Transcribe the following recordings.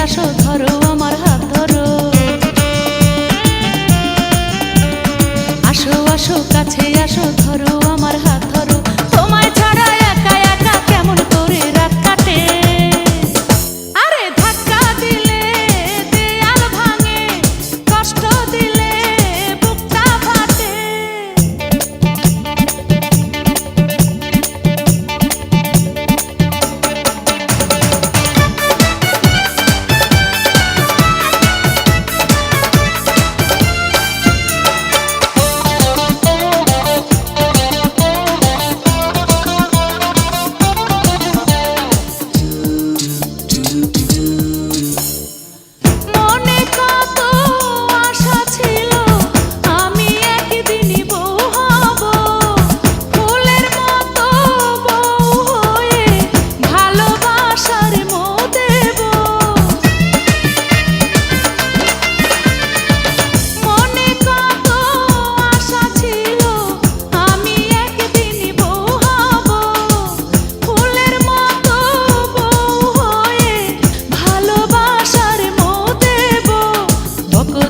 আসো ধরো আমার হাত ধরো, আসো আসো কাছে আসো ধরো আমার হাত ধরো। তোমায় ছাড়া একা একা কেমন করে রাত কাটে, আরে ধাক্কা দিলে দেয়াল ভাঙে, কষ্ট দিলে বুকটা ফাটে।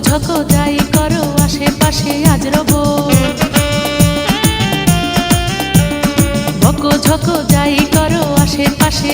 ঝকো যাই করো আশেপাশে আজ রবো, বকো ঝকো যাই করো আশেপাশে